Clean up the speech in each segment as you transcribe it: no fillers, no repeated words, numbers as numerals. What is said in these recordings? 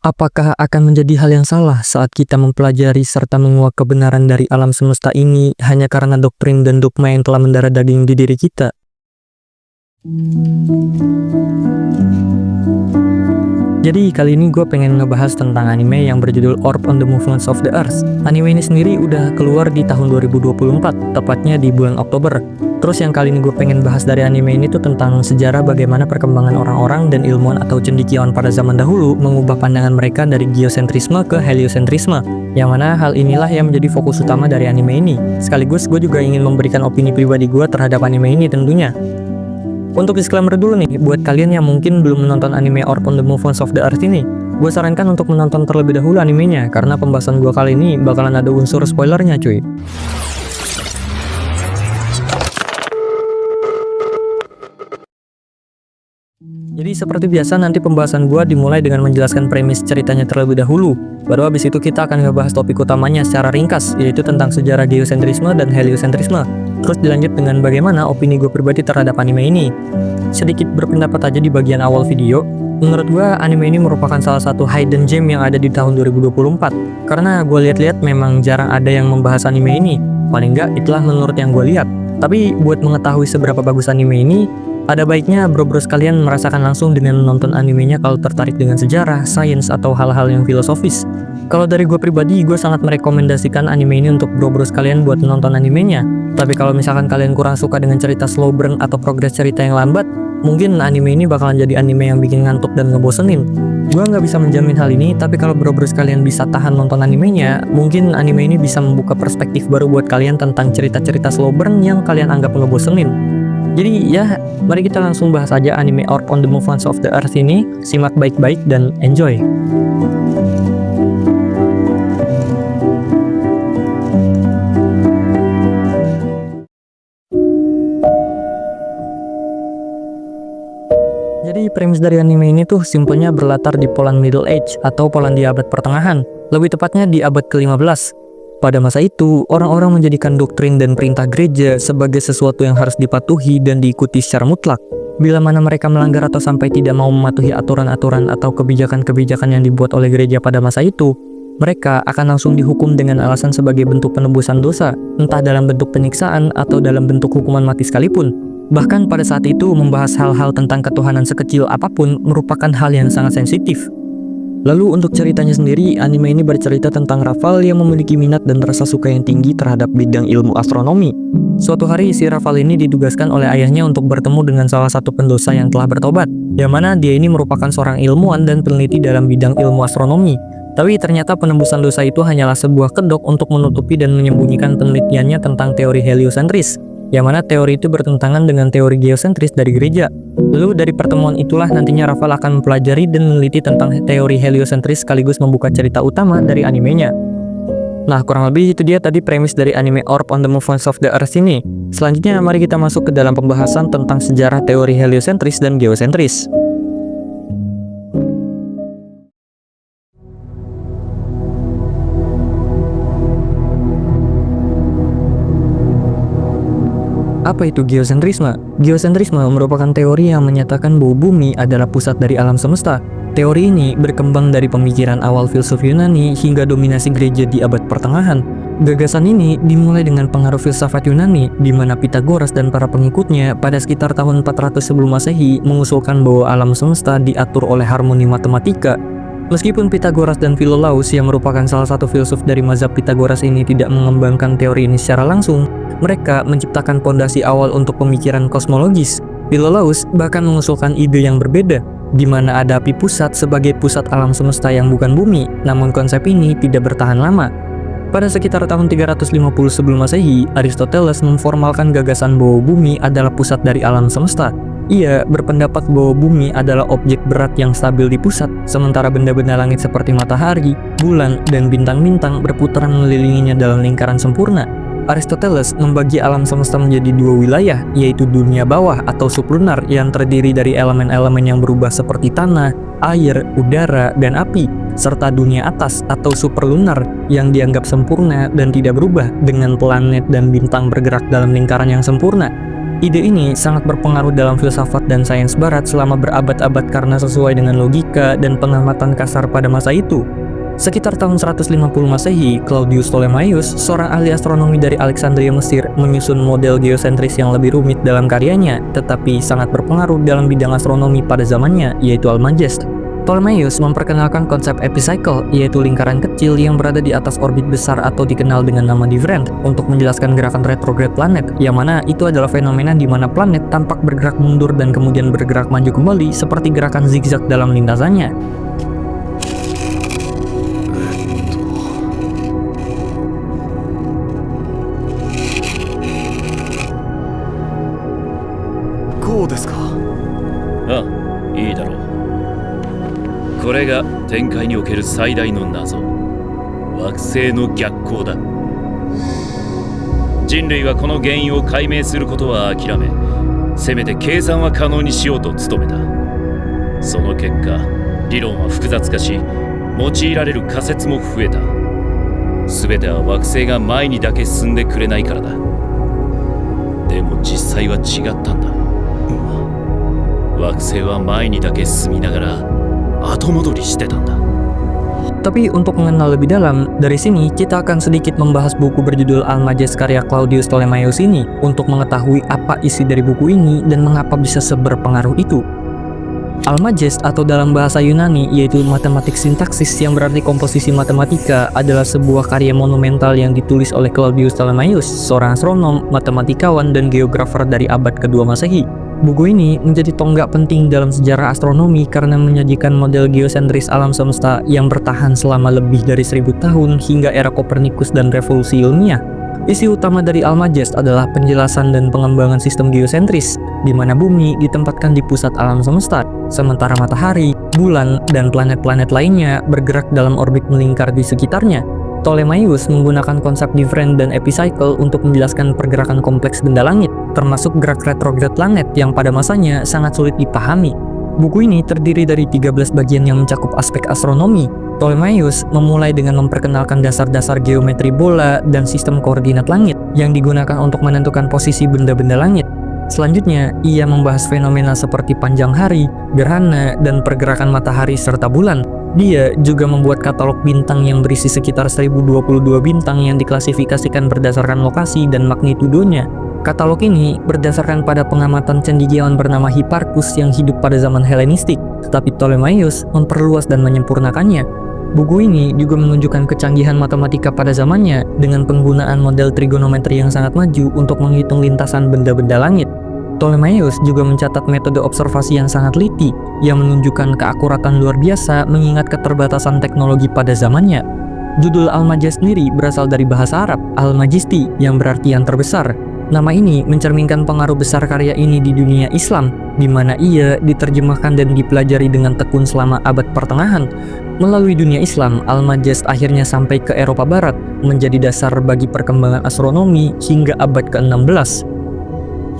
Apakah akan menjadi hal yang salah saat kita mempelajari serta menguak kebenaran dari alam semesta ini hanya karena doktrin dan dogma yang telah mendarah daging di diri kita? Jadi kali ini gue pengen ngebahas tentang anime yang berjudul Orb on the Movements of the Earth. Anime ini sendiri udah keluar di tahun 2024, tepatnya di bulan Oktober. Terus yang kali ini gue pengen bahas dari anime ini tuh tentang sejarah bagaimana perkembangan orang-orang dan ilmuwan atau cendekiawan pada zaman dahulu mengubah pandangan mereka dari geosentrisme ke heliosentrisme. Yang mana hal inilah yang menjadi fokus utama dari anime ini. Sekaligus gue juga ingin memberikan opini pribadi gue terhadap anime ini tentunya. Untuk disclaimer dulu nih, buat kalian yang mungkin belum menonton anime Orb on the Movements of the Earth ini, gue sarankan untuk menonton terlebih dahulu animenya, karena pembahasan gue kali ini bakalan ada unsur spoilernya cuy. Jadi seperti biasa nanti pembahasan gue dimulai dengan menjelaskan premis ceritanya terlebih dahulu. Baru habis itu kita akan ngebahas topik utamanya secara ringkas, yaitu tentang sejarah geosentrisme dan heliosentrisme. Terus dilanjut dengan bagaimana opini gue pribadi terhadap anime ini. Sedikit berpendapat aja di bagian awal video, menurut gue anime ini merupakan salah satu hidden gem yang ada di tahun 2024. Karena gue lihat-lihat memang jarang ada yang membahas anime ini. Paling nggak itulah menurut yang gue lihat. Tapi buat mengetahui seberapa bagus anime ini, ada baiknya bro-bro sekalian merasakan langsung dengan menonton animenya kalau tertarik dengan sejarah, sains, atau hal-hal yang filosofis. Kalau dari gue pribadi, gue sangat merekomendasikan anime ini untuk bro-bro sekalian buat menonton animenya. Tapi kalau misalkan kalian kurang suka dengan cerita slow burn atau progres cerita yang lambat, mungkin anime ini bakalan jadi anime yang bikin ngantuk dan ngebosenin. Gue nggak bisa menjamin hal ini, tapi kalau bro-bro sekalian bisa tahan nonton animenya, mungkin anime ini bisa membuka perspektif baru buat kalian tentang cerita-cerita slow burn yang kalian anggap ngebosenin. Jadi ya, mari kita langsung bahas aja anime Orb on the Movements of the Earth ini. Simak baik-baik dan enjoy. Jadi premis dari anime ini tuh simpelnya berlatar di Poland Middle Age atau Polandia abad pertengahan, lebih tepatnya di abad ke-15. Pada masa itu, orang-orang menjadikan doktrin dan perintah gereja sebagai sesuatu yang harus dipatuhi dan diikuti secara mutlak. Bila mana mereka melanggar atau sampai tidak mau mematuhi aturan-aturan atau kebijakan-kebijakan yang dibuat oleh gereja pada masa itu, mereka akan langsung dihukum dengan alasan sebagai bentuk penebusan dosa, entah dalam bentuk penyiksaan atau dalam bentuk hukuman mati sekalipun. Bahkan pada saat itu, membahas hal-hal tentang ketuhanan sekecil apapun merupakan hal yang sangat sensitif. Lalu untuk ceritanya sendiri, anime ini bercerita tentang Rafal yang memiliki minat dan rasa suka yang tinggi terhadap bidang ilmu astronomi. Suatu hari si Rafal ini ditugaskan oleh ayahnya untuk bertemu dengan salah satu pendosa yang telah bertobat, yang mana dia ini merupakan seorang ilmuwan dan peneliti dalam bidang ilmu astronomi. Tapi ternyata penembusan dosa itu hanyalah sebuah kedok untuk menutupi dan menyembunyikan penelitiannya tentang teori heliosentris, yang mana teori itu bertentangan dengan teori geosentris dari gereja. Lalu dari pertemuan itulah nantinya Rafal akan mempelajari dan meneliti tentang teori heliosentris sekaligus membuka cerita utama dari animenya. Nah, kurang lebih itu dia tadi premis dari anime Orb on the Movements of the Earth ini. Selanjutnya mari kita masuk ke dalam pembahasan tentang sejarah teori heliosentris dan geosentris. Apa itu geosentrisme? Geosentrisme merupakan teori yang menyatakan bahwa bumi adalah pusat dari alam semesta. Teori ini berkembang dari pemikiran awal filsuf Yunani hingga dominasi gereja di abad pertengahan. Gagasan ini dimulai dengan pengaruh filsafat Yunani, di mana Pythagoras dan para pengikutnya pada sekitar tahun 400 sebelum Masehi mengusulkan bahwa alam semesta diatur oleh harmoni matematika. Meskipun Pythagoras dan Philolaus yang merupakan salah satu filsuf dari mazhab Pythagoras ini tidak mengembangkan teori ini secara langsung, mereka menciptakan pondasi awal untuk pemikiran kosmologis. Philolaus bahkan mengusulkan ide yang berbeda, di mana ada api pusat sebagai pusat alam semesta yang bukan bumi, namun konsep ini tidak bertahan lama. Pada sekitar tahun 350 sebelum Masehi, Aristoteles memformalkan gagasan bahwa bumi adalah pusat dari alam semesta. Ia berpendapat bahwa bumi adalah objek berat yang stabil di pusat, sementara benda-benda langit seperti matahari, bulan, dan bintang-bintang berputaran mengelilinginya dalam lingkaran sempurna. Aristoteles membagi alam semesta menjadi dua wilayah, yaitu dunia bawah atau sublunar yang terdiri dari elemen-elemen yang berubah seperti tanah, air, udara, dan api, serta dunia atas atau superlunar yang dianggap sempurna dan tidak berubah dengan planet dan bintang bergerak dalam lingkaran yang sempurna. Ide ini sangat berpengaruh dalam filsafat dan sains barat selama berabad-abad karena sesuai dengan logika dan pengamatan kasar pada masa itu. Sekitar tahun 150 Masehi, Claudius Ptolemaios, seorang ahli astronomi dari Alexandria, Mesir, menyusun model geosentris yang lebih rumit dalam karyanya, tetapi sangat berpengaruh dalam bidang astronomi pada zamannya, yaitu Almagest. Ptolemaios memperkenalkan konsep epicycle, yaitu lingkaran kecil yang berada di atas orbit besar atau dikenal dengan nama different, untuk menjelaskan gerakan retrograde planet, yang mana itu adalah fenomena di mana planet tampak bergerak mundur dan kemudian bergerak maju kembali seperti gerakan zigzag dalam lintasannya. Ah, いいだろう。これが展開における最大の謎、惑星の逆行だ。人類はこの原因を解明することは諦め、せめて計算は可能にしようと努めた。その結果、理論は複雑化し、用いられる仮説も増えた。全ては惑星が前にだけ進んでくれないからだ。でも実際は違ったんだ。惑星は前にだけ進みながら後戻りしてたんだ。 Tapi untuk mengenal lebih dalam, dari sini kita akan sedikit membahas buku berjudul Almagest karya Claudius Ptolemaios ini untuk mengetahui apa isi dari buku ini dan mengapa bisa seberpengaruh itu. Almagest atau dalam bahasa Yunani yaitu matematik sintaksis yang berarti komposisi matematika adalah sebuah karya monumental yang ditulis oleh Claudius Ptolemaios, seorang astronom, matematikawan, dan geografer dari abad kedua Masehi. Buku ini menjadi tonggak penting dalam sejarah astronomi karena menyajikan model geosentris alam semesta yang bertahan selama lebih dari 1000 tahun hingga era Kopernikus dan revolusi ilmiah. Isi utama dari Almagest adalah penjelasan dan pengembangan sistem geosentris, di mana bumi ditempatkan di pusat alam semesta, sementara matahari, bulan, dan planet-planet lainnya bergerak dalam orbit melingkar di sekitarnya. Ptolemaios menggunakan konsep different dan epicycle untuk menjelaskan pergerakan kompleks benda langit, termasuk gerak retrograde planet yang pada masanya sangat sulit dipahami. Buku ini terdiri dari 13 bagian yang mencakup aspek astronomi. Ptolemaios memulai dengan memperkenalkan dasar-dasar geometri bola dan sistem koordinat langit yang digunakan untuk menentukan posisi benda-benda langit. Selanjutnya, ia membahas fenomena seperti panjang hari, gerhana, dan pergerakan matahari serta bulan. Dia juga membuat katalog bintang yang berisi sekitar 1022 bintang yang diklasifikasikan berdasarkan lokasi dan magnitudonya. Katalog ini berdasarkan pada pengamatan cendekiawan bernama Hipparchus yang hidup pada zaman Helenistik, tetapi Ptolemaios memperluas dan menyempurnakannya. Buku ini juga menunjukkan kecanggihan matematika pada zamannya dengan penggunaan model trigonometri yang sangat maju untuk menghitung lintasan benda-benda langit. Ptolemaios juga mencatat metode observasi yang sangat teliti yang menunjukkan keakuratan luar biasa mengingat keterbatasan teknologi pada zamannya. Judul Almagest sendiri berasal dari bahasa Arab, Al-Majisti, yang berarti yang terbesar. Nama ini mencerminkan pengaruh besar karya ini di dunia Islam, di mana ia diterjemahkan dan dipelajari dengan tekun selama abad pertengahan. Melalui dunia Islam, Almagest akhirnya sampai ke Eropa Barat, menjadi dasar bagi perkembangan astronomi hingga abad ke-16.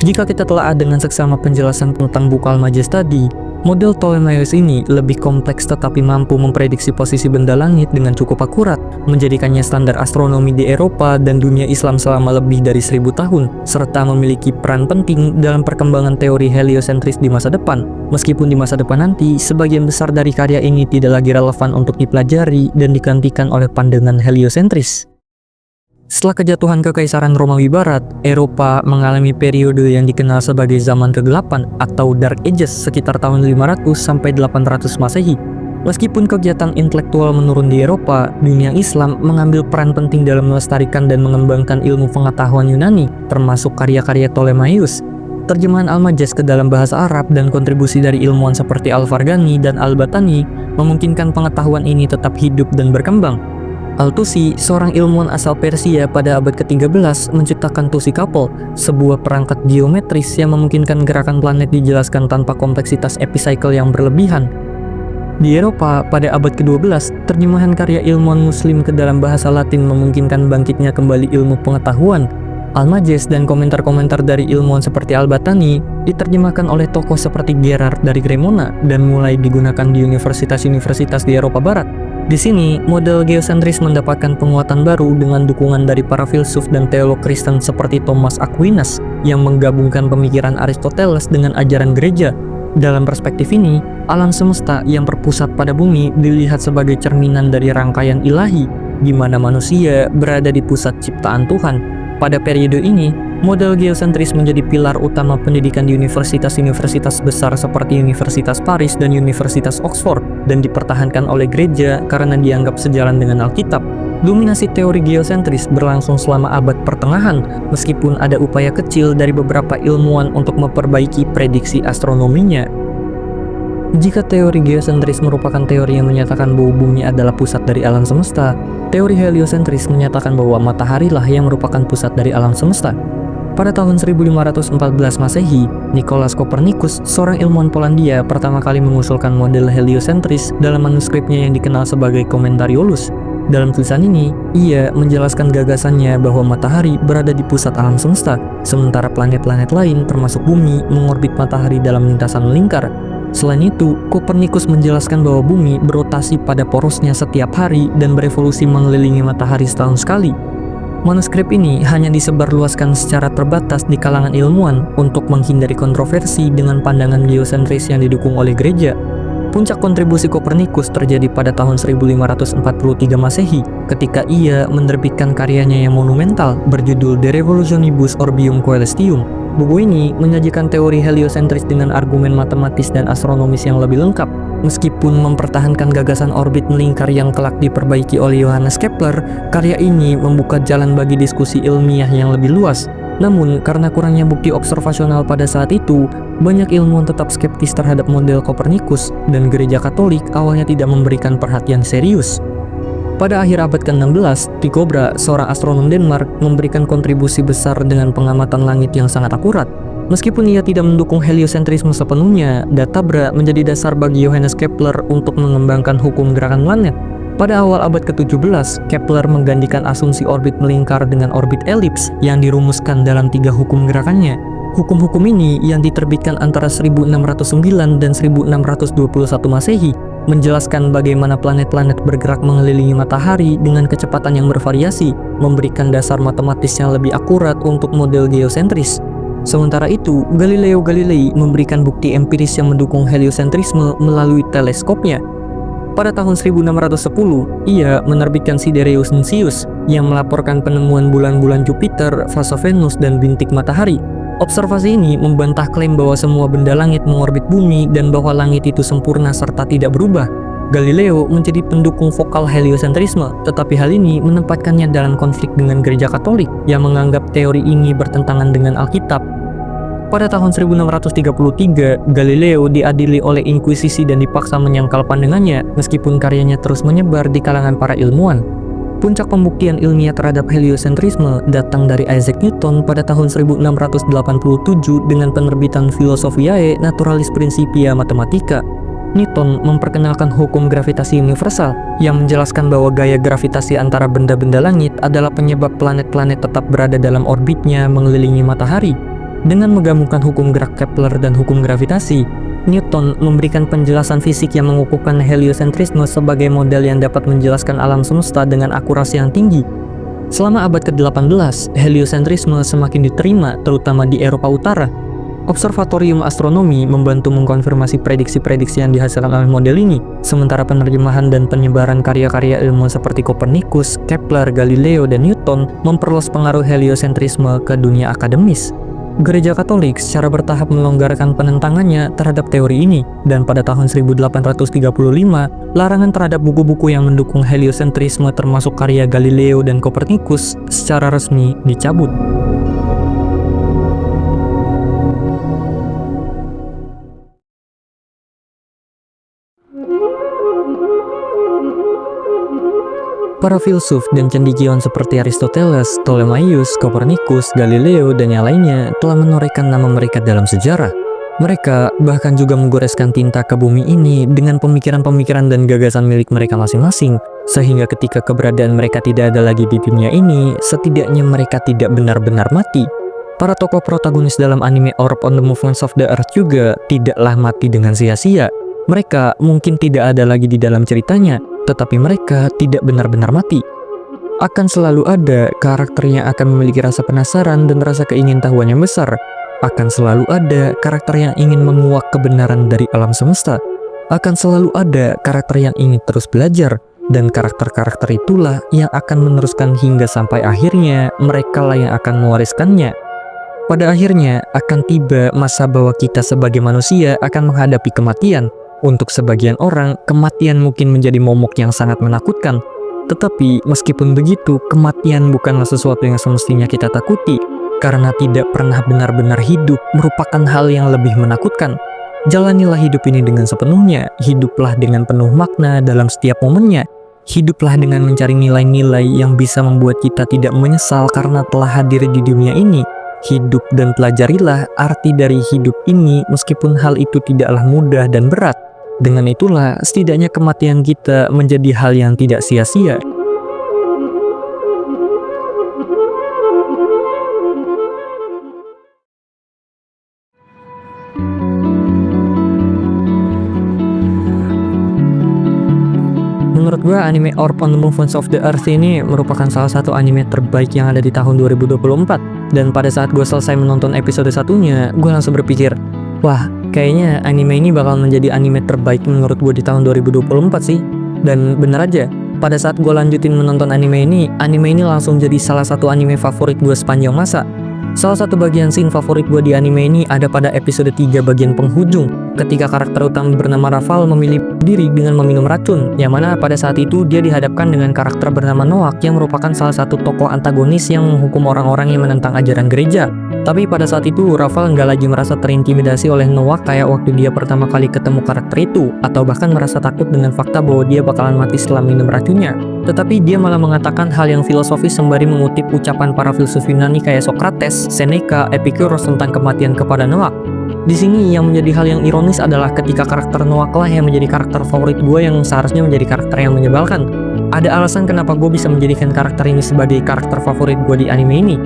Jika kita telah dengan seksama penjelasan tentang buku Almagest tadi, model Ptolemaios ini lebih kompleks tetapi mampu memprediksi posisi benda langit dengan cukup akurat, menjadikannya standar astronomi di Eropa dan dunia Islam selama lebih dari 1000 tahun, serta memiliki peran penting dalam perkembangan teori heliosentris di masa depan. Meskipun di masa depan nanti, sebagian besar dari karya ini tidak lagi relevan untuk dipelajari dan digantikan oleh pandangan heliosentris. Setelah kejatuhan Kekaisaran Romawi Barat, Eropa mengalami periode yang dikenal sebagai zaman ke-8 atau Dark Ages sekitar tahun 500 sampai 800 Masehi. Meskipun kegiatan intelektual menurun di Eropa, dunia Islam mengambil peran penting dalam melestarikan dan mengembangkan ilmu pengetahuan Yunani, termasuk karya-karya Ptolemaios. Terjemahan Almagest ke dalam bahasa Arab dan kontribusi dari ilmuwan seperti Al-Farghani dan Al-Battani memungkinkan pengetahuan ini tetap hidup dan berkembang. Al-Tusi, seorang ilmuwan asal Persia pada abad ke-13, menciptakan Tusi Couple, sebuah perangkat geometris yang memungkinkan gerakan planet dijelaskan tanpa kompleksitas epicycle yang berlebihan. Di Eropa, pada abad ke-12, terjemahan karya ilmuwan muslim ke dalam bahasa Latin memungkinkan bangkitnya kembali ilmu pengetahuan. Almagest dan komentar-komentar dari ilmuwan seperti Al-Battani diterjemahkan oleh tokoh seperti Gerard dari Cremona dan mulai digunakan di universitas-universitas di Eropa Barat. Di sini, model geosentris mendapatkan penguatan baru dengan dukungan dari para filsuf dan teolog Kristen seperti Thomas Aquinas. yang menggabungkan pemikiran Aristoteles dengan ajaran gereja. Dalam perspektif ini, alam semesta yang berpusat pada bumi dilihat sebagai cerminan dari rangkaian ilahi, di mana manusia berada di pusat ciptaan Tuhan. Pada periode ini, model geosentris menjadi pilar utama pendidikan di universitas-universitas besar seperti Universitas Paris dan Universitas Oxford, dan dipertahankan oleh gereja karena dianggap sejalan dengan Alkitab. Dominasi teori geosentris berlangsung selama abad pertengahan, meskipun ada upaya kecil dari beberapa ilmuwan untuk memperbaiki prediksi astronominya. Jika teori geosentris merupakan teori yang menyatakan bahwa bumi adalah pusat dari alam semesta, teori heliosentris menyatakan bahwa matahari lah yang merupakan pusat dari alam semesta. Pada tahun 1514 Masehi, Nicolaus Copernicus, seorang ilmuwan Polandia, pertama kali mengusulkan model heliosentris dalam manuskripnya yang dikenal sebagai Commentariolus. Dalam tulisan ini, ia menjelaskan gagasannya bahwa matahari berada di pusat alam semesta, sementara planet-planet lain termasuk bumi mengorbit matahari dalam lintasan melingkar. Selain itu, Copernicus menjelaskan bahwa bumi berotasi pada porosnya setiap hari dan berevolusi mengelilingi matahari setahun sekali. Manuskrip ini hanya disebarluaskan secara terbatas di kalangan ilmuwan untuk menghindari kontroversi dengan pandangan geosentris yang didukung oleh gereja. Puncak kontribusi Copernicus terjadi pada tahun 1543 Masehi ketika ia menerbitkan karyanya yang monumental berjudul De Revolutionibus Orbium Coelestium. Buku ini menyajikan teori heliosentris dengan argumen matematis dan astronomis yang lebih lengkap. Meskipun mempertahankan gagasan orbit melingkar yang kelak diperbaiki oleh Johannes Kepler, karya ini membuka jalan bagi diskusi ilmiah yang lebih luas. Namun, karena kurangnya bukti observasional pada saat itu, banyak ilmuwan tetap skeptis terhadap model Copernicus, dan gereja Katolik awalnya tidak memberikan perhatian serius. Pada akhir abad ke-16, Tycho Brahe, seorang astronom Denmark, memberikan kontribusi besar dengan pengamatan langit yang sangat akurat. Meskipun ia tidak mendukung heliosentrisme sepenuhnya, data Brahe menjadi dasar bagi Johannes Kepler untuk mengembangkan hukum gerakan planet. Pada awal abad ke-17, Kepler menggantikan asumsi orbit melingkar dengan orbit elips yang dirumuskan dalam 3 hukum gerakannya. Hukum-hukum ini yang diterbitkan antara 1609 dan 1621 Masehi menjelaskan bagaimana planet-planet bergerak mengelilingi matahari dengan kecepatan yang bervariasi, memberikan dasar matematis yang lebih akurat untuk model geosentris. Sementara itu, Galileo Galilei memberikan bukti empiris yang mendukung heliosentrisme melalui teleskopnya. Pada tahun 1610, ia menerbitkan Sidereus Nuncius yang melaporkan penemuan bulan-bulan Jupiter, fase Venus, dan bintik matahari. Observasi ini membantah klaim bahwa semua benda langit mengorbit bumi dan bahwa langit itu sempurna serta tidak berubah. Galileo menjadi pendukung vokal heliosentrisme, tetapi hal ini menempatkannya dalam konflik dengan gereja Katolik yang menganggap teori ini bertentangan dengan Alkitab. Pada tahun 1633, Galileo diadili oleh Inkuisisi dan dipaksa menyangkal pandangannya, meskipun karyanya terus menyebar di kalangan para ilmuwan. Puncak pembuktian ilmiah terhadap heliosentrisme datang dari Isaac Newton pada tahun 1687 dengan penerbitan Philosophiae Naturalis Principia Mathematica. Newton memperkenalkan hukum gravitasi universal yang menjelaskan bahwa gaya gravitasi antara benda-benda langit adalah penyebab planet-planet tetap berada dalam orbitnya mengelilingi matahari. Dengan menggabungkan hukum gerak Kepler dan hukum gravitasi, Newton memberikan penjelasan fisik yang mengukuhkan heliosentrisme sebagai model yang dapat menjelaskan alam semesta dengan akurasi yang tinggi. Selama abad ke-18, heliosentrisme semakin diterima, terutama di Eropa Utara. Observatorium astronomi membantu mengkonfirmasi prediksi-prediksi yang dihasilkan oleh model ini, sementara penerjemahan dan penyebaran karya-karya ilmu seperti Copernicus, Kepler, Galileo, dan Newton memperluas pengaruh heliosentrisme ke dunia akademis. Gereja Katolik secara bertahap melonggarkan penentangannya terhadap teori ini, dan pada tahun 1835, larangan terhadap buku-buku yang mendukung heliosentrisme termasuk karya Galileo dan Copernicus secara resmi dicabut. Para filsuf dan cendekiawan seperti Aristoteles, Ptolemaios, Copernicus, Galileo, dan yang lainnya telah menorehkan nama mereka dalam sejarah. Mereka bahkan juga menggoreskan tinta ke bumi ini dengan pemikiran-pemikiran dan gagasan milik mereka masing-masing, sehingga ketika keberadaan mereka tidak ada lagi di dunia ini, setidaknya mereka tidak benar-benar mati. Para tokoh protagonis dalam anime Orb on the Movements of the Earth juga tidaklah mati dengan sia-sia. Mereka mungkin tidak ada lagi di dalam ceritanya, tetapi mereka tidak benar-benar mati. Akan selalu ada karakter yang akan memiliki rasa penasaran dan rasa keingintahuan yang besar. Akan selalu ada karakter yang ingin menguak kebenaran dari alam semesta. Akan selalu ada karakter yang ingin terus belajar. Dan karakter-karakter itulah yang akan meneruskan hingga sampai akhirnya mereka lah yang akan mewariskannya. Pada akhirnya akan tiba masa bahwa kita sebagai manusia akan menghadapi kematian. Untuk sebagian orang, kematian mungkin menjadi momok yang sangat menakutkan. Tetapi meskipun begitu, kematian bukanlah sesuatu yang semestinya kita takuti. Karena tidak pernah benar-benar hidup merupakan hal yang lebih menakutkan. Jalanilah hidup ini dengan sepenuhnya, hiduplah dengan penuh makna dalam setiap momennya. Hiduplah dengan mencari nilai-nilai yang bisa membuat kita tidak menyesal karena telah hadir di dunia ini. Hidup dan pelajarilah arti dari hidup ini meskipun hal itu tidaklah mudah dan berat. Dengan itulah setidaknya kematian kita menjadi hal yang tidak sia-sia. Menurut gue, anime Orb on the Movements of the Earth ini merupakan salah satu anime terbaik yang ada di tahun 2024. Dan pada saat gue selesai menonton episode satunya, gue langsung berpikir, wah, kayaknya anime ini bakal menjadi anime terbaik menurut gue di tahun 2024 sih. Dan bener aja, pada saat gue lanjutin menonton anime ini langsung jadi salah satu anime favorit gue sepanjang masa. Salah satu bagian scene favorit gue di anime ini ada pada episode 3 bagian penghujung, ketika karakter utama bernama Rafal memilih diri dengan meminum racun, yang mana pada saat itu dia dihadapkan dengan karakter bernama Noak yang merupakan salah satu tokoh antagonis yang menghukum orang-orang yang menentang ajaran gereja. Tapi pada saat itu Rafal nggak lagi merasa terintimidasi oleh Noak kayak waktu dia pertama kali ketemu karakter itu, atau bahkan merasa takut dengan fakta bahwa dia bakalan mati setelah minum racunnya. Tetapi dia malah mengatakan hal yang filosofis sembari mengutip ucapan para filsuf Yunani kayak Socrates, Seneca, Epicurus tentang kematian kepada Noak. Di sini yang menjadi hal yang ironis adalah ketika karakter Noak lah yang menjadi karakter favorit gue yang seharusnya menjadi karakter yang menyebalkan. Ada alasan kenapa gue bisa menjadikan karakter ini sebagai karakter favorit gue di anime ini.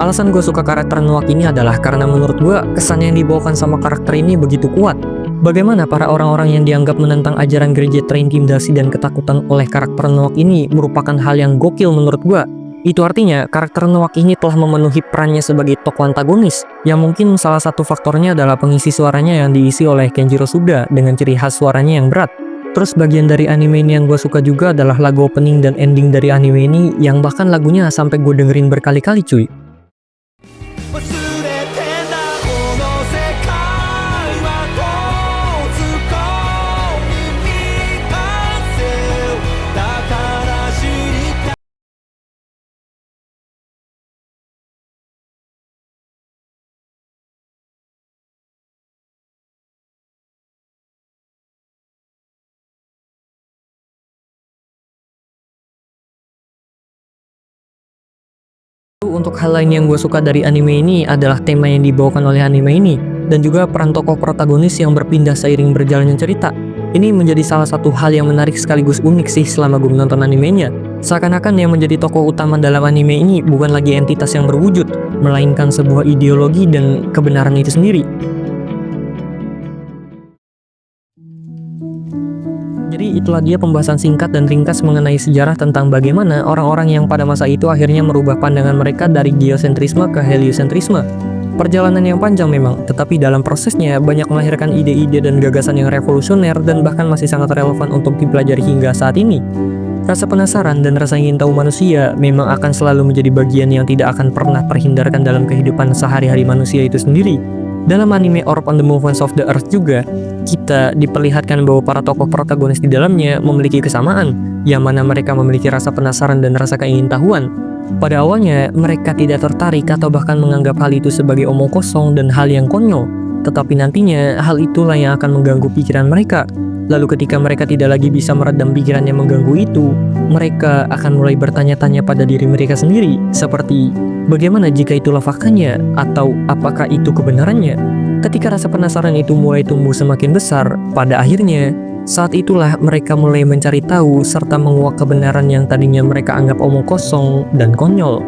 Alasan gue suka karakter Noak ini adalah karena menurut gue kesan yang dibawakan sama karakter ini begitu kuat. Bagaimana para orang-orang yang dianggap menentang ajaran gereja terintimidasi dan ketakutan oleh karakter Noak ini merupakan hal yang gokil menurut gue. Itu artinya karakter Noak ini telah memenuhi perannya sebagai tokoh antagonis, yang mungkin salah satu faktornya adalah pengisi suaranya yang diisi oleh Kenjiro Suda dengan ciri khas suaranya yang berat. Terus bagian dari anime ini yang gue suka juga adalah lagu opening dan ending dari anime ini, yang bahkan lagunya sampai gue dengerin berkali-kali cuy. Untuk hal lain yang gue suka dari anime ini adalah tema yang dibawakan oleh anime ini, dan juga peran tokoh protagonis yang berpindah seiring berjalannya cerita. Ini menjadi salah satu hal yang menarik sekaligus unik sih selama gue menonton animenya. Seakan-akan yang menjadi tokoh utama dalam anime ini bukan lagi entitas yang berwujud, melainkan sebuah ideologi dan kebenaran itu sendiri. Jadi itulah dia pembahasan singkat dan ringkas mengenai sejarah tentang bagaimana orang-orang yang pada masa itu akhirnya merubah pandangan mereka dari geosentrisme ke heliosentrisme. Perjalanan yang panjang memang, tetapi dalam prosesnya banyak melahirkan ide-ide dan gagasan yang revolusioner dan bahkan masih sangat relevan untuk dipelajari hingga saat ini. Rasa penasaran dan rasa ingin tahu manusia memang akan selalu menjadi bagian yang tidak akan pernah terhindarkan dalam kehidupan sehari-hari manusia itu sendiri. Dalam anime Orb on the Movements of the Earth juga, kita diperlihatkan bahwa para tokoh protagonis di dalamnya memiliki kesamaan, yang mana mereka memiliki rasa penasaran dan rasa keingintahuan. Pada awalnya, mereka tidak tertarik atau bahkan menganggap hal itu sebagai omong kosong dan hal yang konyol. Tetapi nantinya, hal itulah yang akan mengganggu pikiran mereka. Lalu ketika mereka tidak lagi bisa meredam pikiran yang mengganggu itu, mereka akan mulai bertanya-tanya pada diri mereka sendiri, seperti bagaimana jika itulah faktanya, atau apakah itu kebenarannya? Ketika rasa penasaran itu mulai tumbuh semakin besar, pada akhirnya, saat itulah mereka mulai mencari tahu serta menguak kebenaran yang tadinya mereka anggap omong kosong dan konyol.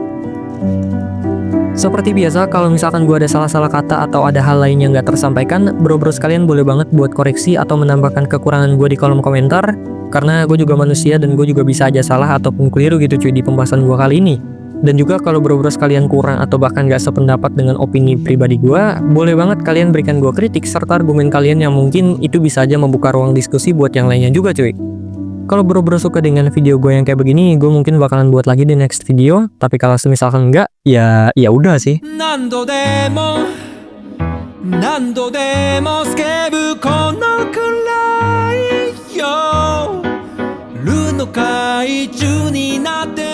Seperti biasa, kalau misalkan gue ada salah-salah kata atau ada hal lain yang nggak tersampaikan, bro-bro sekalian boleh banget buat koreksi atau menambahkan kekurangan gue di kolom komentar. Karena gue juga manusia dan gue juga bisa aja salah ataupun keliru gitu cuy di pembahasan gue kali ini. Dan juga kalau bro-bro sekalian kurang atau bahkan nggak sependapat dengan opini pribadi gue, boleh banget kalian berikan gue kritik serta argumen kalian yang mungkin itu bisa aja membuka ruang diskusi buat yang lainnya juga cuy. Kalau bro-bro suka dengan video gue yang kayak begini, gue mungkin bakalan buat lagi di next video. Tapi kalau misalkan enggak, ya udah sih. 何度でもスケブこのくらいよルの怪獣になって